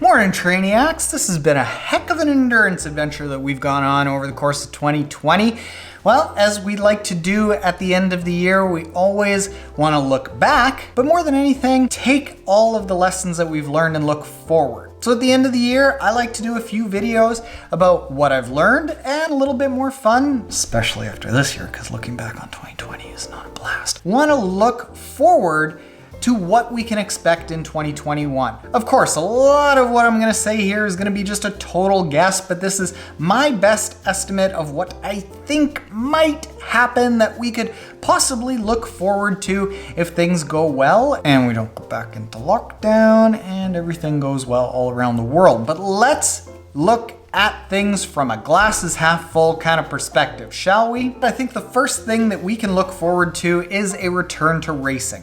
Morning, Trainiacs. This has been a heck of an endurance adventure that we've gone on over the course of 2020. Well, as we like to do at the end of the year, we always want to look back, but more than anything, take all of the lessons that we've learned and look forward. So at the end of the year, I like to do a few videos about what I've learned and a little bit more fun, especially after this year, because looking back on 2020 is not a blast. Want to look forward to what we can expect in 2021. Of course, a lot of what I'm gonna say here is gonna be just a total guess, but this is my best estimate of what I think might happen that we could possibly look forward to if things go well and we don't go back into lockdown and everything goes well all around the world. But let's look at things from a glass is half full kind of perspective, shall we? I think the first thing that we can look forward to is a return to racing.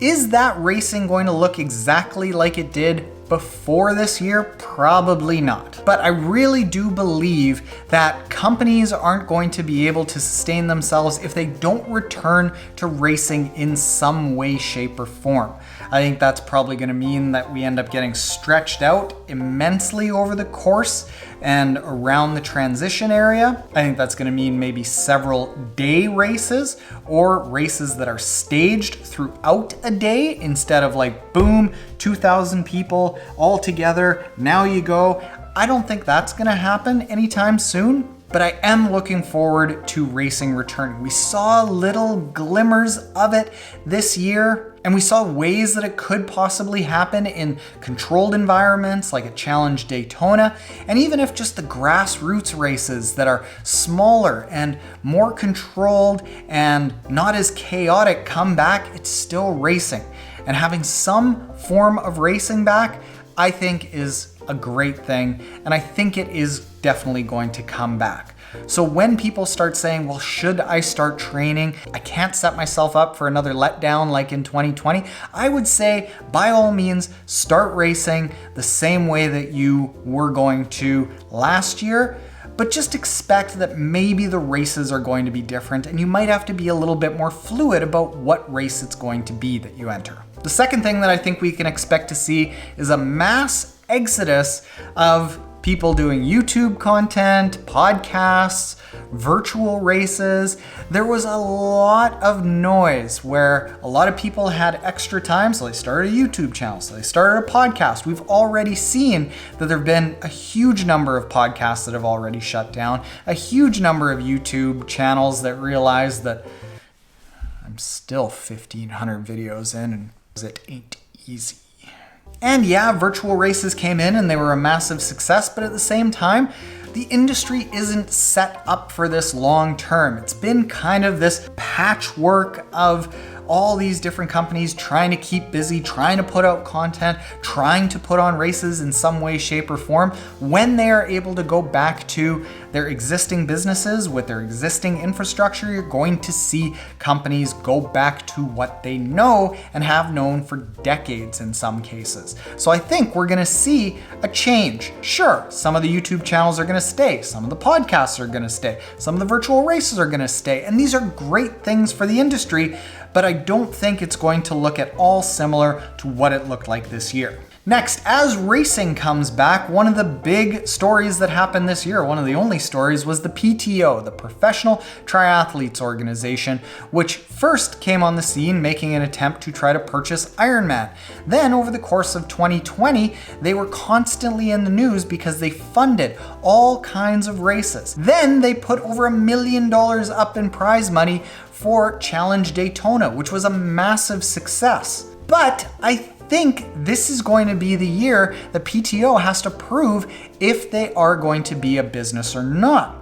Is that racing going to look exactly like it did before this year? Probably not. But I really do believe that companies aren't going to be able to sustain themselves if they don't return to racing in some way, shape, or form. I think that's probably going to mean that we end up getting stretched out immensely over the course and around the transition area. I think that's going to mean maybe several day races or races that are staged throughout a day instead of like, boom, 2,000 people all together, now you go. I don't think that's going to happen anytime soon. But I am looking forward to racing returning. We saw little glimmers of it this year, and we saw ways that it could possibly happen in controlled environments like at Challenge Daytona, and even if just the grassroots races that are smaller and more controlled and not as chaotic come back, it's still racing. And having some form of racing back, I think is a great thing, and I think it is definitely going to come back. So when people start saying, well, should I start training? I can't set myself up for another letdown like in 2020. I would say, by all means, start racing the same way that you were going to last year, but just expect that maybe the races are going to be different and you might have to be a little bit more fluid about what race it's going to be that you enter. The second thing that I think we can expect to see is a mass exodus of people doing YouTube content, podcasts, virtual races. There was a lot of noise where a lot of people had extra time, so they started a YouTube channel, so they started a podcast. We've already seen that there have been a huge number of podcasts that have already shut down, a huge number of YouTube channels that realized that I'm still 1,500 videos in and it ain't easy. And yeah, virtual races came in and they were a massive success, but at the same time, the industry isn't set up for this long term. It's been kind of this patchwork of all these different companies trying to keep busy, trying to put out content, trying to put on races in some way, shape, or form. When they are able to go back to their existing businesses with their existing infrastructure, you're going to see companies go back to what they know and have known for decades in some cases. So I think we're gonna see a change. Sure, some of the YouTube channels are gonna stay, some of the podcasts are gonna stay, some of the virtual races are gonna stay, and these are great things for the industry, but I don't think it's going to look at all similar to what it looked like this year. Next, as racing comes back, one of the big stories that happened this year, one of the only stories, was the PTO, the Professional Triathletes Organization, which first came on the scene making an attempt to try to purchase Ironman. Then over the course of 2020, they were constantly in the news because they funded all kinds of races. Then they put over $1 million up in prize money for Challenge Daytona, which was a massive success. But I think this is going to be the year the PTO has to prove if they are going to be a business or not.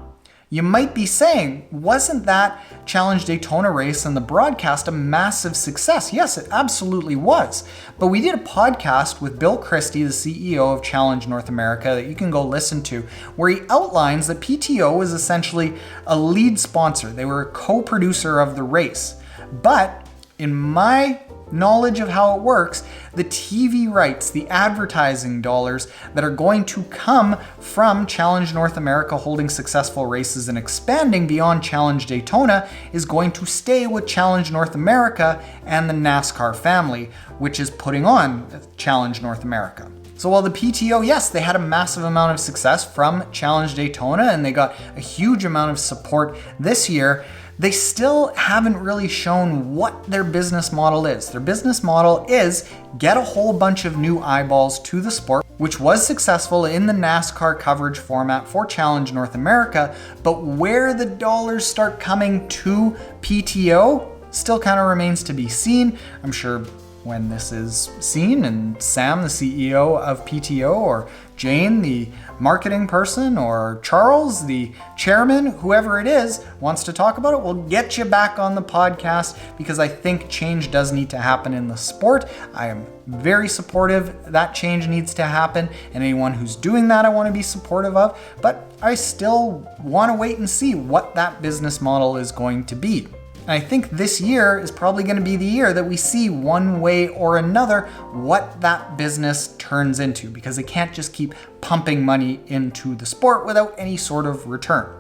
You might be saying, wasn't that Challenge Daytona race and the broadcast a massive success? Yes, it absolutely was. But we did a podcast with Bill Christie, the CEO of Challenge North America, that you can go listen to, where he outlines that PTO was essentially a lead sponsor. They were a co-producer of the race. But in my knowledge of how it works, the TV rights, the advertising dollars that are going to come from Challenge North America holding successful races and expanding beyond Challenge Daytona is going to stay with Challenge North America and the NASCAR family, which is putting on Challenge North America. So while the PTO, yes, they had a massive amount of success from Challenge Daytona and they got a huge amount of support this year, they still haven't really shown what their business model is. Their business model is get a whole bunch of new eyeballs to the sport, which was successful in the NASCAR coverage format for Challenge North America, but where the dollars start coming to PTO still kind of remains to be seen. I'm sure when this is seen and Sam, the CEO of PTO, or Jane, the marketing person, or Charles, the chairman, whoever it is, wants to talk about it, we'll get you back on the podcast because I think change does need to happen in the sport. I am very supportive that change needs to happen, and anyone who's doing that I want to be supportive of, but I still want to wait and see what that business model is going to be. And I think this year is probably going to be the year that we see one way or another what that business turns into, because they can't just keep pumping money into the sport without any sort of return.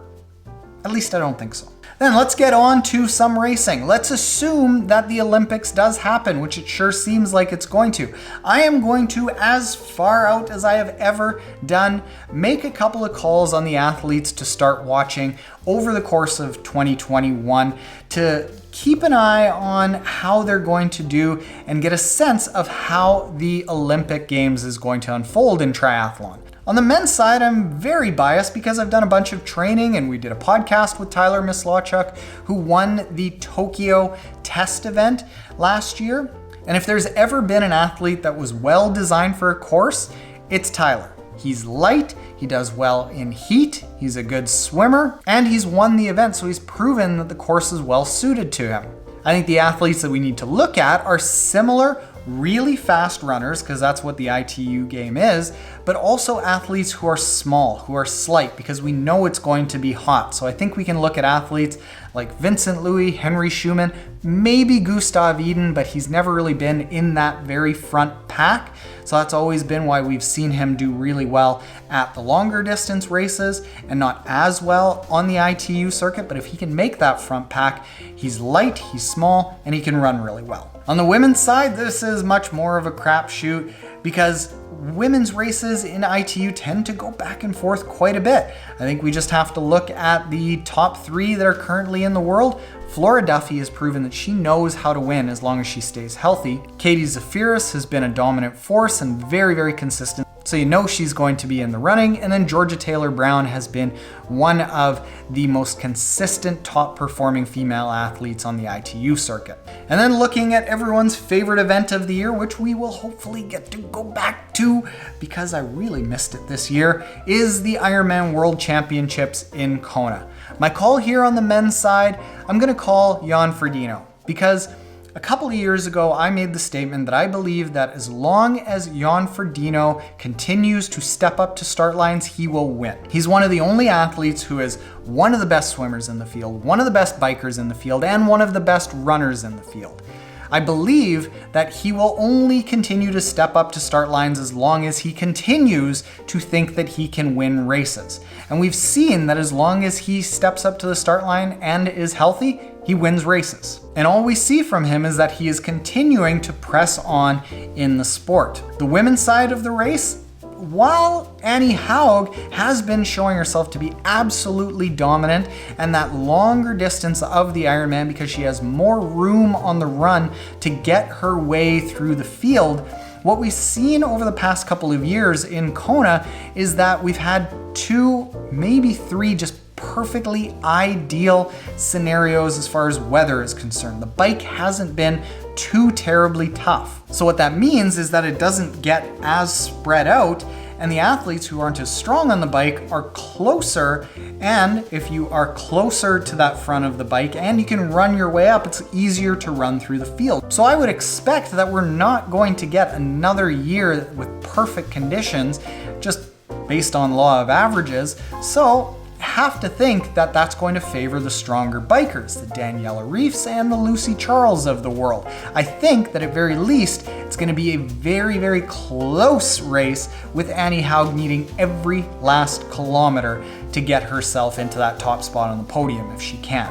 At least I don't think so. Then let's get on to some racing. Let's assume that the Olympics does happen, which it sure seems like it's going to. I am going to, as far out as I have ever done, make a couple of calls on the athletes to start watching over the course of 2021 to keep an eye on how they're going to do and get a sense of how the Olympic Games is going to unfold in triathlon. On the men's side, I'm very biased because I've done a bunch of training and we did a podcast with Tyler Mislawchuk, who won the Tokyo test event last year. And if there's ever been an athlete that was well designed for a course, it's Tyler. He's light, he does well in heat, he's a good swimmer, and he's won the event, so he's proven that the course is well suited to him. I think the athletes that we need to look at are similar, really fast runners, because that's what the ITU game is, but also athletes who are small, who are slight, because we know it's going to be hot. So I think we can look at athletes like Vincent Louis, Henry Schumann, maybe Gustav Iden, but he's never really been in that very front pack. So that's always been why we've seen him do really well at the longer distance races and not as well on the ITU circuit. But if he can make that front pack, he's light, he's small, and he can run really well. On the women's side, this is much more of a crapshoot because women's races in ITU tend to go back and forth quite a bit. I think we just have to look at the top three that are currently in the world. Flora Duffy has proven that she knows how to win as long as she stays healthy. Katie Zafiris has been a dominant force and very, very consistent. So you know she's going to be in the running. And then Georgia Taylor Brown has been one of the most consistent top performing female athletes on the ITU circuit. And then looking at everyone's favorite event of the year, which we will hopefully get to go back to because I really missed it this year, is the Ironman World Championships in Kona. My call here on the men's side, I'm going to call Jan Frodeno because a couple of years ago, I made the statement that I believe that as long as Jan Frodeno continues to step up to start lines, he will win. He's one of the only athletes who is one of the best swimmers in the field, one of the best bikers in the field, and one of the best runners in the field. I believe that he will only continue to step up to start lines as long as he continues to think that he can win races. And we've seen that as long as he steps up to the start line and is healthy, he wins races. And all we see from him is that he is continuing to press on in the sport. The women's side of the race, while Annie Haug has been showing herself to be absolutely dominant and that longer distance of the Ironman because she has more room on the run to get her way through the field, what we've seen over the past couple of years in Kona is that we've had 2, maybe 3 just perfectly ideal scenarios as far as weather is concerned. The bike hasn't been too terribly tough. So what that means is that it doesn't get as spread out and the athletes who aren't as strong on the bike are closer. And if you are closer to that front of the bike and you can run your way up, it's easier to run through the field. So I would expect that we're not going to get another year with perfect conditions just based on law of averages. So have to think that that's going to favor the stronger bikers, the Daniela Reefs and the Lucy Charles of the world. I think that at very least, it's going to be a very, very close race with Annie Haug needing every last kilometer to get herself into that top spot on the podium if she can.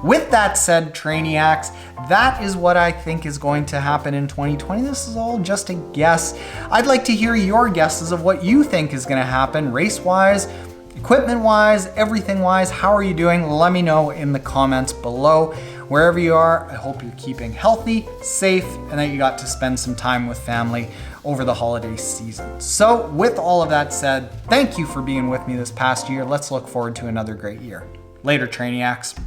With that said, Trainiacs, that is what I think is going to happen in 2020. This is all just a guess. I'd like to hear your guesses of what you think is going to happen race-wise, equipment-wise, everything-wise. How are you doing? Let me know in the comments below. Wherever you are, I hope you're keeping healthy, safe, and that you got to spend some time with family over the holiday season. So with all of that said, thank you for being with me this past year. Let's look forward to another great year. Later, Trainiacs.